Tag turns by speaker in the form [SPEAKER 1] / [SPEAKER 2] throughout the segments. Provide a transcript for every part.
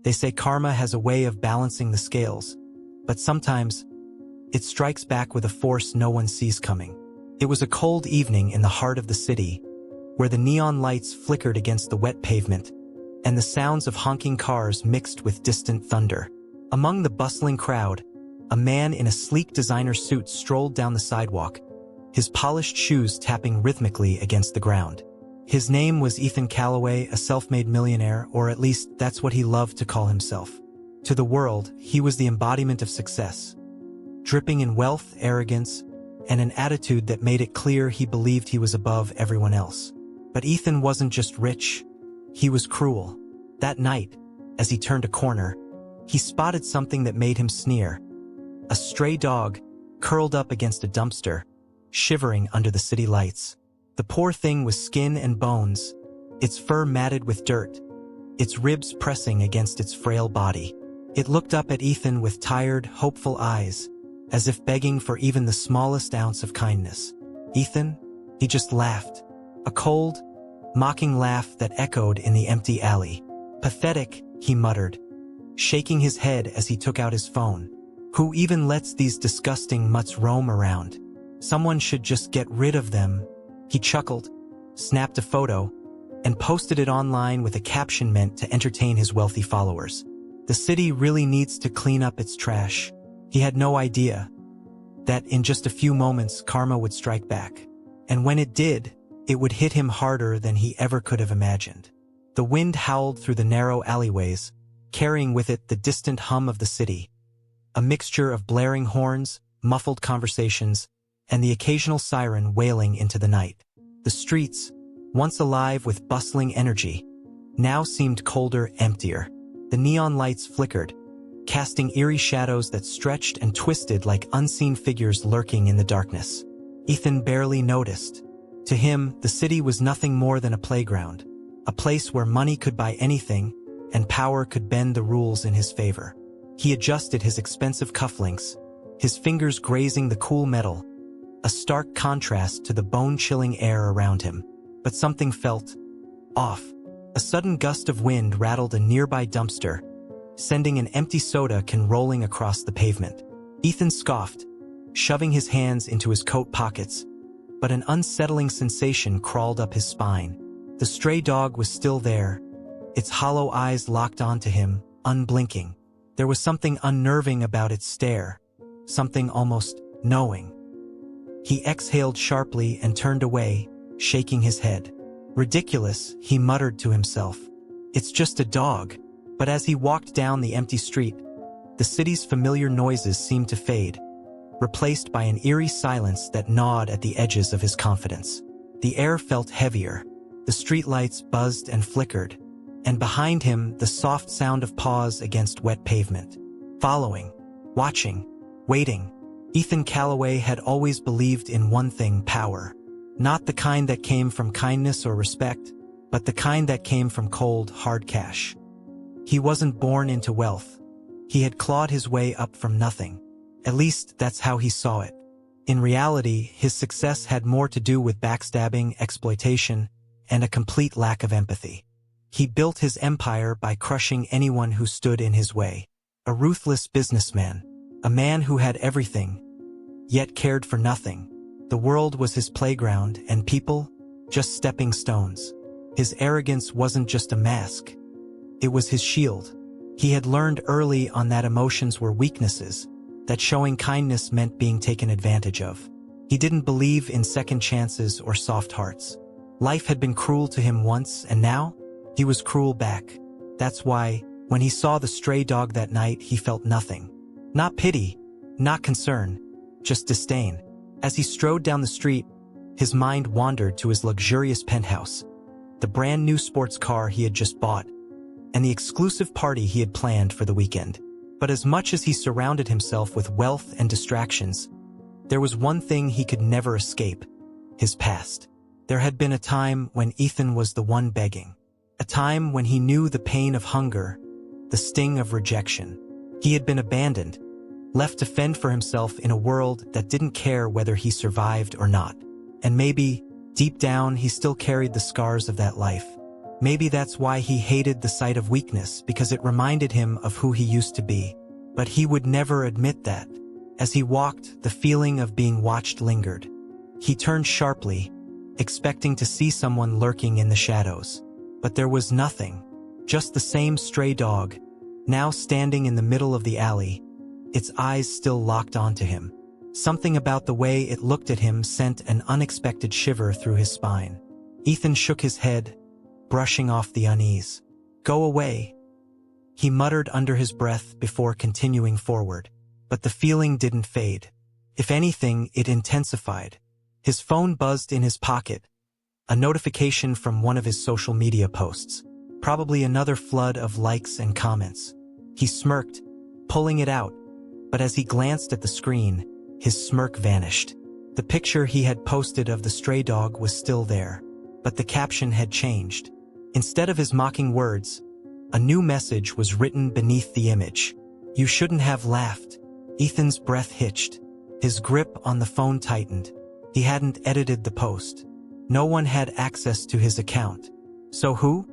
[SPEAKER 1] They say karma has a way of balancing the scales, but sometimes it strikes back with a force no one sees coming. It was a cold evening in the heart of the city, where the neon lights flickered against the wet pavement, and the sounds of honking cars mixed with distant thunder. Among the bustling crowd, a man in a sleek designer suit strolled down the sidewalk, his polished shoes tapping rhythmically against the ground. His name was Ethan Calloway, a self-made millionaire, or at least that's what he loved to call himself. To the world, he was the embodiment of success, dripping in wealth, arrogance, and an attitude that made it clear he believed he was above everyone else. But Ethan wasn't just rich, he was cruel. That night, as he turned a corner, he spotted something that made him sneer. A stray dog, curled up against a dumpster, shivering under the city lights. The poor thing was skin and bones, its fur matted with dirt, its ribs pressing against its frail body. It looked up at Ethan with tired, hopeful eyes, as if begging for even the smallest ounce of kindness. Ethan? He just laughed. A cold, mocking laugh that echoed in the empty alley. Pathetic, he muttered, shaking his head as he took out his phone. Who even lets these disgusting mutts roam around? Someone should just get rid of them. He chuckled, snapped a photo, and posted it online with a caption meant to entertain his wealthy followers. The city really needs to clean up its trash. He had no idea that in just a few moments karma would strike back. And when it did, it would hit him harder than he ever could have imagined. The wind howled through the narrow alleyways, carrying with it the distant hum of the city, a mixture of blaring horns, muffled conversations, and the occasional siren wailing into the night. The streets, once alive with bustling energy, now seemed colder, emptier. The neon lights flickered, casting eerie shadows that stretched and twisted like unseen figures lurking in the darkness. Ethan barely noticed. To him, the city was nothing more than a playground, a place where money could buy anything and power could bend the rules in his favor. He adjusted his expensive cufflinks, his fingers grazing the cool metal, a stark contrast to the bone-chilling air around him. But something felt off. A sudden gust of wind rattled a nearby dumpster, sending an empty soda can rolling across the pavement. Ethan scoffed, shoving his hands into his coat pockets, but an unsettling sensation crawled up his spine. The stray dog was still there, its hollow eyes locked onto him, unblinking. There was something unnerving about its stare, something almost knowing. He exhaled sharply and turned away, shaking his head. Ridiculous, he muttered to himself. It's just a dog. But as he walked down the empty street, the city's familiar noises seemed to fade, replaced by an eerie silence that gnawed at the edges of his confidence. The air felt heavier, the streetlights buzzed and flickered, and behind him the soft sound of paws against wet pavement. Following, watching, waiting, Ethan Calloway had always believed in one thing: power. Not the kind that came from kindness or respect, but the kind that came from cold, hard cash. He wasn't born into wealth. He had clawed his way up from nothing. At least that's how he saw it. In reality, his success had more to do with backstabbing, exploitation, and a complete lack of empathy. He built his empire by crushing anyone who stood in his way. A ruthless businessman, a man who had everything, yet cared for nothing. The world was his playground, and people, just stepping stones. His arrogance wasn't just a mask. It was his shield. He had learned early on that emotions were weaknesses, that showing kindness meant being taken advantage of. He didn't believe in second chances or soft hearts. Life had been cruel to him once, and now he was cruel back. That's why, when he saw the stray dog that night, he felt nothing. Not pity, not concern, just disdain. As he strode down the street, his mind wandered to his luxurious penthouse, the brand new sports car he had just bought, and the exclusive party he had planned for the weekend. But as much as he surrounded himself with wealth and distractions, there was one thing he could never escape: his past. There had been a time when Ethan was the one begging. A time when he knew the pain of hunger, the sting of rejection. He had been abandoned, left to fend for himself in a world that didn't care whether he survived or not. And maybe, deep down, he still carried the scars of that life. Maybe that's why he hated the sight of weakness, because it reminded him of who he used to be. But he would never admit that. As he walked, the feeling of being watched lingered. He turned sharply, expecting to see someone lurking in the shadows. But there was nothing. Just the same stray dog, now standing in the middle of the alley, its eyes still locked onto him. Something about the way it looked at him sent an unexpected shiver through his spine. Ethan shook his head, brushing off the unease. "Go away," he muttered under his breath before continuing forward. But the feeling didn't fade. If anything, it intensified. His phone buzzed in his pocket, a notification from one of his social media posts. Probably another flood of likes and comments. He smirked, pulling it out, but as he glanced at the screen, his smirk vanished. The picture he had posted of the stray dog was still there, but the caption had changed. Instead of his mocking words, a new message was written beneath the image. "You shouldn't have laughed." Ethan's breath hitched. His grip on the phone tightened. He hadn't edited the post. No one had access to his account. So who?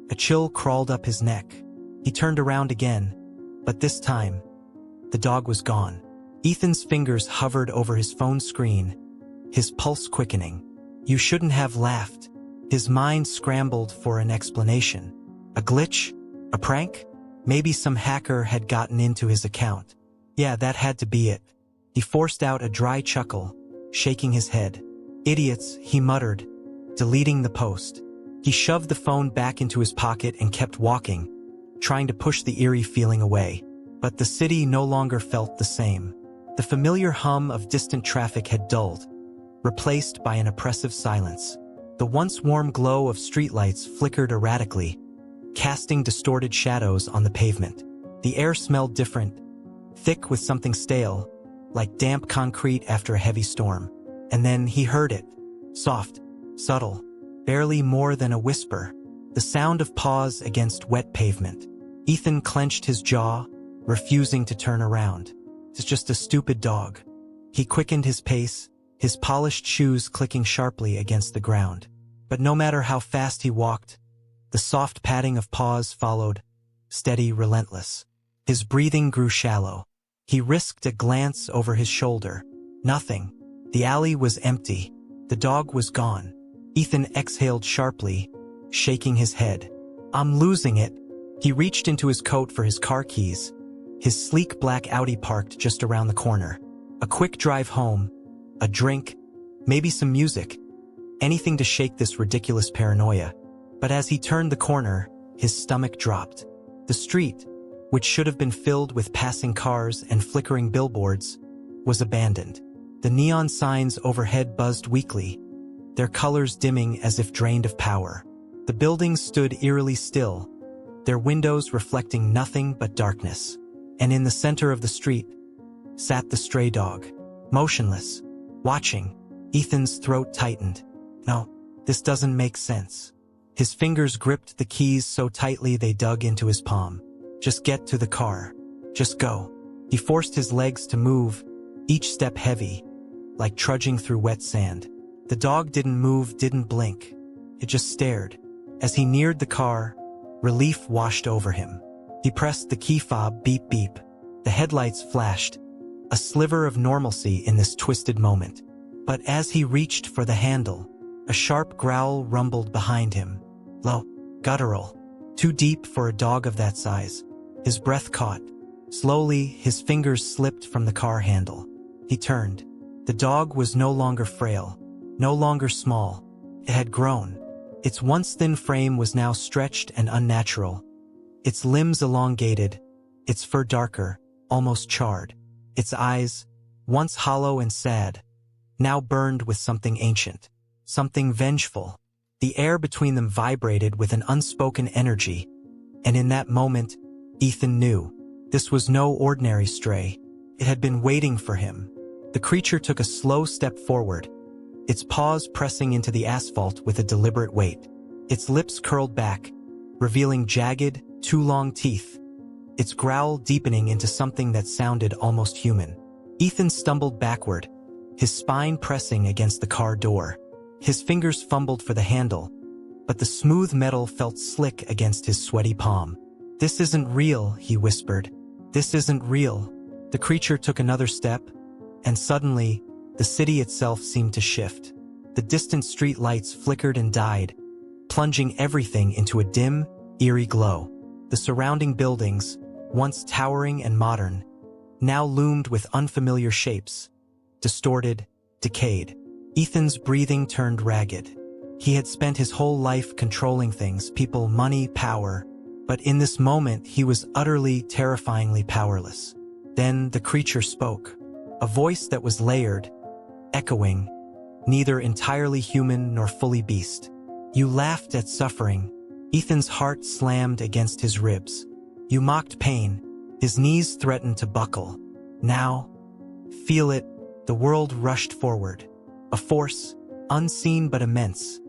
[SPEAKER 1] A chill crawled up his neck. He turned around again, but this time, the dog was gone. Ethan's fingers hovered over his phone screen, his pulse quickening. "You shouldn't have laughed." His mind scrambled for an explanation. A glitch? A prank? Maybe some hacker had gotten into his account. Yeah, that had to be it. He forced out a dry chuckle, shaking his head. "Idiots," he muttered, deleting the post. He shoved the phone back into his pocket and kept walking, trying to push the eerie feeling away. But the city no longer felt the same. The familiar hum of distant traffic had dulled, replaced by an oppressive silence. The once warm glow of streetlights flickered erratically, casting distorted shadows on the pavement. The air smelled different, thick with something stale, like damp concrete after a heavy storm. And then he heard it. Soft, subtle, barely more than a whisper. The sound of paws against wet pavement. Ethan clenched his jaw, refusing to turn around. "It's just a stupid dog." He quickened his pace, his polished shoes clicking sharply against the ground. But no matter how fast he walked, the soft padding of paws followed, steady, relentless. His breathing grew shallow. He risked a glance over his shoulder. Nothing. The alley was empty. The dog was gone. Ethan exhaled sharply, shaking his head. "I'm losing it." He reached into his coat for his car keys. His sleek black Audi parked just around the corner. A quick drive home, a drink, maybe some music. Anything to shake this ridiculous paranoia. But as he turned the corner, his stomach dropped. The street, which should have been filled with passing cars and flickering billboards, was abandoned. The neon signs overhead buzzed weakly, their colors dimming as if drained of power. The buildings stood eerily still, their windows reflecting nothing but darkness. And in the center of the street sat the stray dog, motionless, watching. Ethan's throat tightened. No, this doesn't make sense. His fingers gripped the keys so tightly they dug into his palm. "Just get to the car. Just go." He forced his legs to move, each step heavy, like trudging through wet sand. The dog didn't move, didn't blink. It just stared. As he neared the car, relief washed over him. He pressed the key fob, beep beep. The headlights flashed, a sliver of normalcy in this twisted moment. But as he reached for the handle, a sharp growl rumbled behind him. Low, guttural, too deep for a dog of that size. His breath caught. Slowly, his fingers slipped from the car handle. He turned. The dog was no longer frail, no longer small. It had grown. Its once thin frame was now stretched and unnatural. Its limbs elongated, its fur darker, almost charred. Its eyes, once hollow and sad, now burned with something ancient, something vengeful. The air between them vibrated with an unspoken energy, and in that moment, Ethan knew. This was no ordinary stray. It had been waiting for him. The creature took a slow step forward, its paws pressing into the asphalt with a deliberate weight. Its lips curled back, revealing jagged, too long teeth, its growl deepening into something that sounded almost human. Ethan stumbled backward, his spine pressing against the car door. His fingers fumbled for the handle, but the smooth metal felt slick against his sweaty palm. "This isn't real," he whispered. "This isn't real." The creature took another step, and suddenly, the city itself seemed to shift. The distant street lights flickered and died, plunging everything into a dim, eerie glow. The surrounding buildings, once towering and modern, now loomed with unfamiliar shapes, distorted, decayed. Ethan's breathing turned ragged. He had spent his whole life controlling things, people, money, power, but in this moment he was utterly, terrifyingly powerless. Then the creature spoke, a voice that was layered, echoing, neither entirely human nor fully beast. "You laughed at suffering." Ethan's heart slammed against his ribs. "You mocked pain." His knees threatened to buckle. "Now, feel it." The world rushed forward. A force, unseen but immense,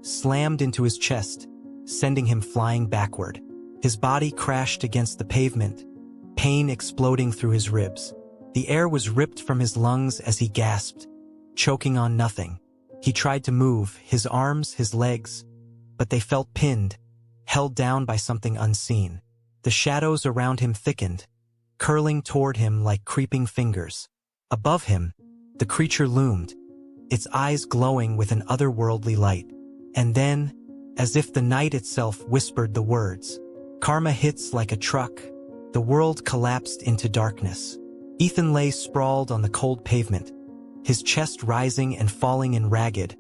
[SPEAKER 1] slammed into his chest, sending him flying backward. His body crashed against the pavement, pain exploding through his ribs. The air was ripped from his lungs as he gasped, choking on nothing. He tried to move, his arms, his legs, but they felt pinned, held down by something unseen. The shadows around him thickened, curling toward him like creeping fingers. Above him, the creature loomed, its eyes glowing with an otherworldly light. And then, as if the night itself whispered the words, "Karma hits like a truck," the world collapsed into darkness. Ethan lay sprawled on the cold pavement, his chest rising and falling in ragged,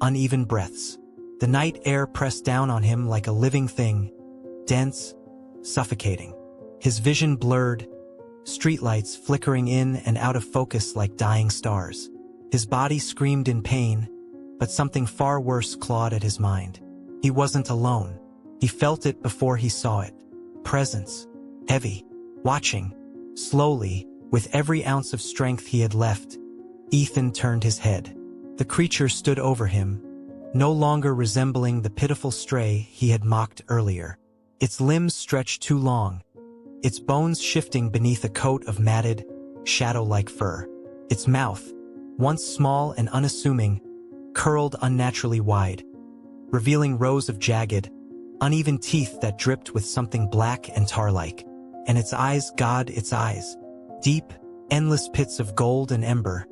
[SPEAKER 1] uneven breaths. The night air pressed down on him like a living thing, dense, suffocating. His vision blurred, streetlights flickering in and out of focus like dying stars. His body screamed in pain, but something far worse clawed at his mind. He wasn't alone. He felt it before he saw it. Presence, heavy, watching. Slowly, with every ounce of strength he had left, Ethan turned his head. The creature stood over him, no longer resembling the pitiful stray he had mocked earlier. Its limbs stretched too long, its bones shifting beneath a coat of matted, shadow-like fur. Its mouth, once small and unassuming, curled unnaturally wide, revealing rows of jagged, uneven teeth that dripped with something black and tar-like. And its eyes, God, its eyes, deep, endless pits of gold and ember,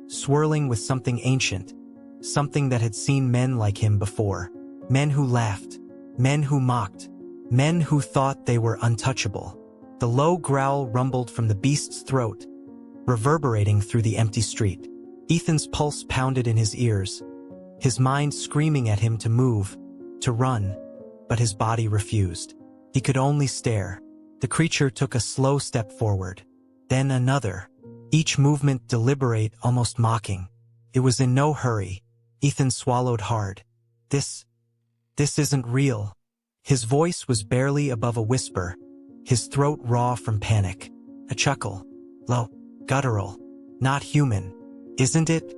[SPEAKER 1] swirling with something ancient, something that had seen men like him before. Men who laughed, men who mocked, men who thought they were untouchable. The low growl rumbled from the beast's throat, reverberating through the empty street. Ethan's pulse pounded in his ears, his mind screaming at him to move, to run, but his body refused. He could only stare. The creature took a slow step forward, then another, each movement deliberate, almost mocking. It was in no hurry. Ethan swallowed hard. This isn't real." His voice was barely above a whisper, his throat raw from panic. A chuckle, low, guttural, not human. "Isn't it?"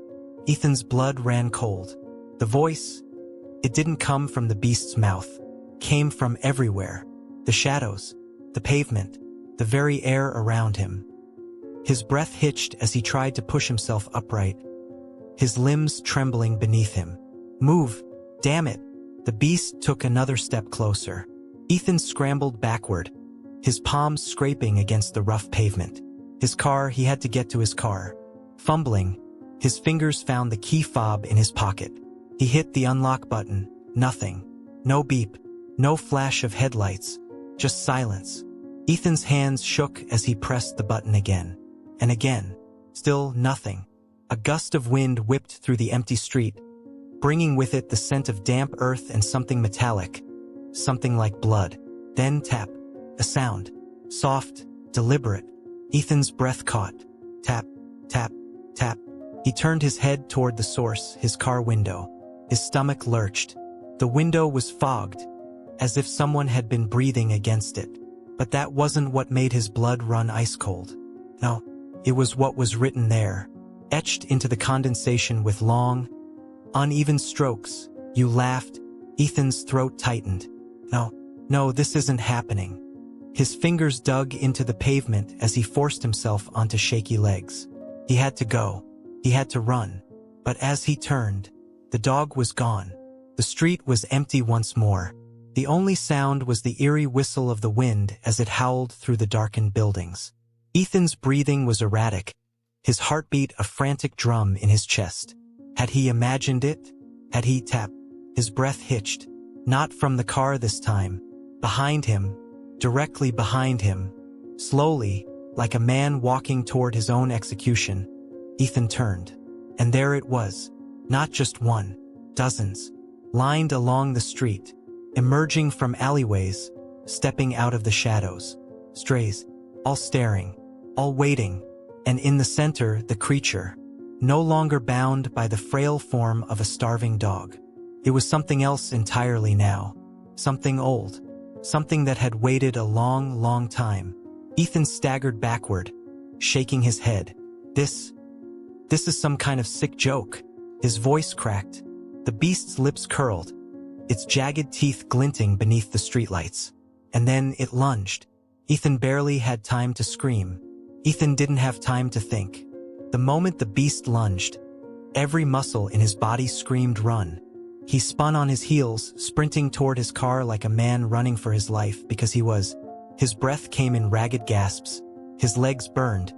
[SPEAKER 1] Ethan's blood ran cold. The voice, it didn't come from the beast's mouth, came from everywhere. The shadows, the pavement, the very air around him. His breath hitched as he tried to push himself upright, his limbs trembling beneath him. "Move, damn it!" The beast took another step closer. Ethan scrambled backward, his palms scraping against the rough pavement. His car, he had to get to his car. Fumbling, his fingers found the key fob in his pocket. He hit the unlock button. Nothing. No beep. No flash of headlights. Just silence. Ethan's hands shook as he pressed the button again. And again. Still nothing. A gust of wind whipped through the empty street, bringing with it the scent of damp earth and something metallic. Something like blood. Then tap. A sound. Soft, deliberate. Ethan's breath caught. Tap, tap, tap. He turned his head toward the source, his car window. His stomach lurched. The window was fogged, as if someone had been breathing against it. But that wasn't what made his blood run ice cold. No, it was what was written there, etched into the condensation with long, uneven strokes. "You laughed." Ethan's throat tightened. No, this isn't happening." His fingers dug into the pavement as he forced himself onto shaky legs. He had to go. He had to run. But as he turned, the dog was gone. The street was empty once more. The only sound was the eerie whistle of the wind as it howled through the darkened buildings. Ethan's breathing was erratic, his heartbeat a frantic drum in his chest. Had he imagined it? Had he tapped? His breath hitched. Not from the car this time. Behind him, directly behind him. Slowly, like a man walking toward his own execution, Ethan turned. And there it was. Not just one. Dozens. Lined along the street. Emerging from alleyways. Stepping out of the shadows. Strays. All staring. All waiting. And in the center, the creature. No longer bound by the frail form of a starving dog. It was something else entirely now. Something old. Something that had waited a long, long time. Ethan staggered backward, shaking his head. This is some kind of sick joke. His voice cracked. The beast's lips curled, its jagged teeth glinting beneath the streetlights. And then it lunged. Ethan barely had time to scream. Ethan didn't have time to think. The moment the beast lunged, every muscle in his body screamed run. He spun on his heels, sprinting toward his car like a man running for his life because he was. His breath came in ragged gasps. His legs burned.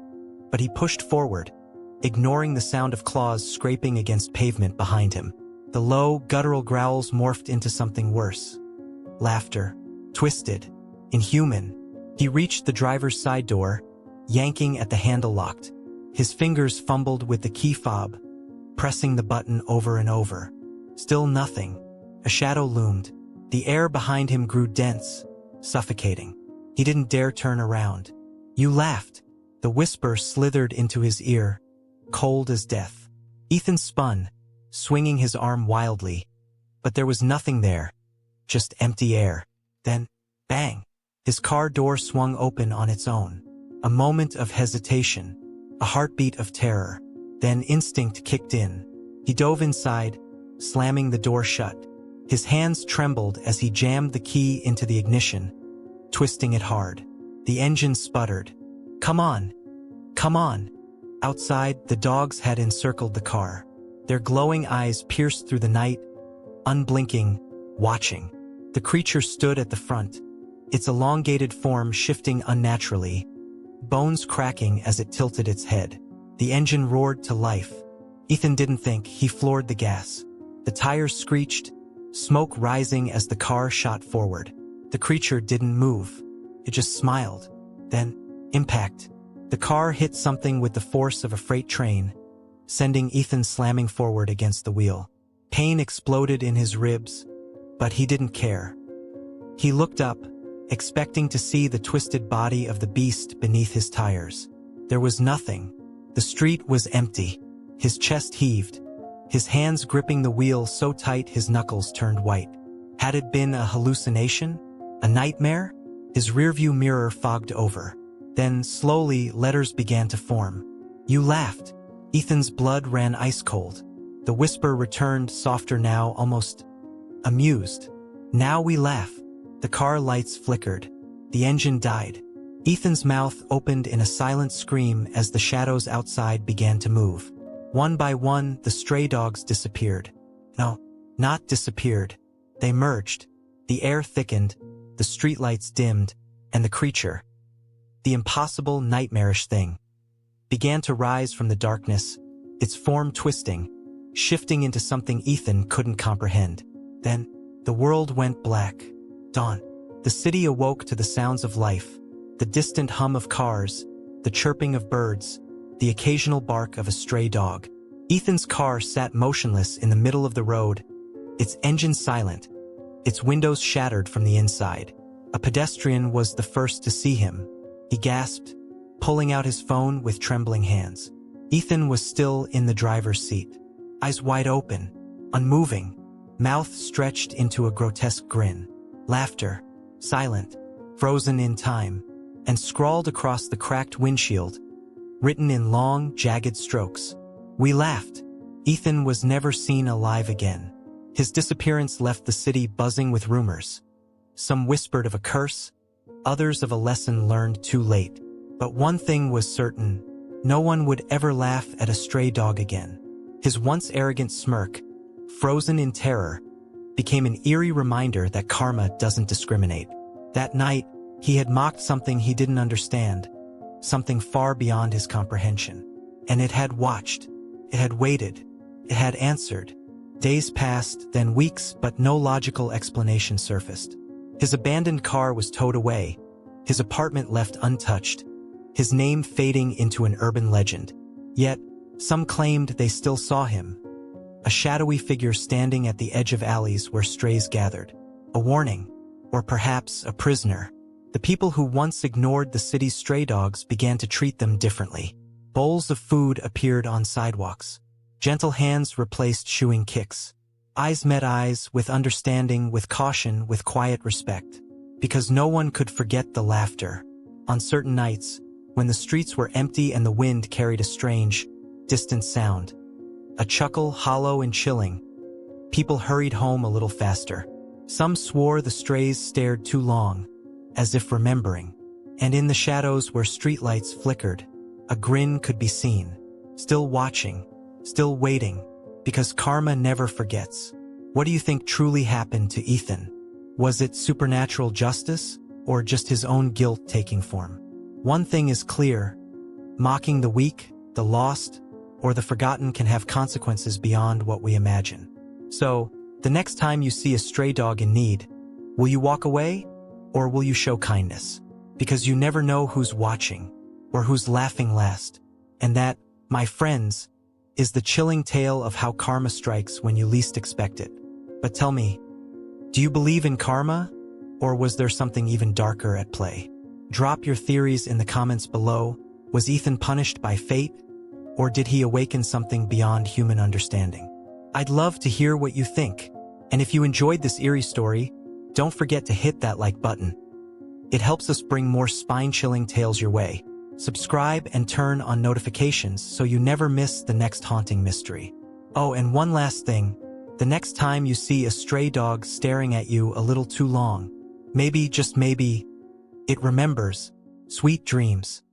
[SPEAKER 1] But he pushed forward, ignoring the sound of claws scraping against pavement behind him. The low, guttural growls morphed into something worse. Laughter. Twisted. Inhuman. He reached the driver's side door, yanking at the handle locked. His fingers fumbled with the key fob, pressing the button over and over. Still nothing. A shadow loomed. The air behind him grew dense, suffocating. He didn't dare turn around. You laughed. The whisper slithered into his ear, cold as death. Ethan spun, swinging his arm wildly. But there was nothing there. Just empty air. Then, bang! His car door swung open on its own. A moment of hesitation. A heartbeat of terror. Then instinct kicked in. He dove inside, slamming the door shut. His hands trembled as he jammed the key into the ignition, twisting it hard. The engine sputtered. Come on! Come on! Outside, the dogs had encircled the car. Their glowing eyes pierced through the night, unblinking, watching. The creature stood at the front, its elongated form shifting unnaturally, bones cracking as it tilted its head. The engine roared to life. Ethan didn't think, he floored the gas. The tires screeched, smoke rising as the car shot forward. The creature didn't move. It just smiled. Then, impact. The car hit something with the force of a freight train, sending Ethan slamming forward against the wheel. Pain exploded in his ribs, but he didn't care. He looked up, expecting to see the twisted body of the beast beneath his tires. There was nothing. The street was empty. His chest heaved, his hands gripping the wheel so tight his knuckles turned white. Had it been a hallucination? A nightmare? His rearview mirror fogged over. Then, slowly, letters began to form. You laughed. Ethan's blood ran ice cold. The whisper returned, softer now, almost amused. Now we laugh. The car lights flickered. The engine died. Ethan's mouth opened in a silent scream as the shadows outside began to move. One by one, the stray dogs disappeared. No, not disappeared. They merged. The air thickened, the streetlights dimmed, and the creature, the impossible, nightmarish thing, began to rise from the darkness, its form twisting, shifting into something Ethan couldn't comprehend. Then, the world went black. Dawn. The city awoke to the sounds of life, the distant hum of cars, the chirping of birds, the occasional bark of a stray dog. Ethan's car sat motionless in the middle of the road, its engine silent, its windows shattered from the inside. A pedestrian was the first to see him. He gasped, pulling out his phone with trembling hands. Ethan was still in the driver's seat, eyes wide open, unmoving, mouth stretched into a grotesque grin. Laughter, silent, frozen in time, and scrawled across the cracked windshield, written in long, jagged strokes. We laughed. Ethan was never seen alive again. His disappearance left the city buzzing with rumors. Some whispered of a curse, others of a lesson learned too late. But one thing was certain, no one would ever laugh at a stray dog again. His once arrogant smirk, frozen in terror, became an eerie reminder that karma doesn't discriminate. That night, he had mocked something he didn't understand, something far beyond his comprehension. And it had watched, it had waited, it had answered. Days passed, then weeks, but no logical explanation surfaced. His abandoned car was towed away, his apartment left untouched, his name fading into an urban legend. Yet, some claimed they still saw him, a shadowy figure standing at the edge of alleys where strays gathered. A warning, or perhaps a prisoner. The people who once ignored the city's stray dogs began to treat them differently. Bowls of food appeared on sidewalks. Gentle hands replaced shooing kicks. Eyes met eyes, with understanding, with caution, with quiet respect. Because no one could forget the laughter. On certain nights, when the streets were empty and the wind carried a strange, distant sound. A chuckle, hollow and chilling. People hurried home a little faster. Some swore the strays stared too long, as if remembering. And in the shadows where streetlights flickered, a grin could be seen. Still watching, still waiting, because karma never forgets. What do you think truly happened to Ethan? Was it supernatural justice, or just his own guilt taking form? One thing is clear: mocking the weak, the lost, or the forgotten can have consequences beyond what we imagine. So, the next time you see a stray dog in need, will you walk away, or will you show kindness? Because you never know who's watching, or who's laughing last. And that, my friends, is the chilling tale of how karma strikes when you least expect it. But tell me, do you believe in karma, or was there something even darker at play? Drop your theories in the comments below. Was Ethan punished by fate, or did he awaken something beyond human understanding? I'd love to hear what you think. And if you enjoyed this eerie story, don't forget to hit that like button. It helps us bring more spine-chilling tales your way. Subscribe and turn on notifications so you never miss the next haunting mystery. Oh, and one last thing. The next time you see a stray dog staring at you a little too long, maybe, just maybe, it remembers. Sweet dreams.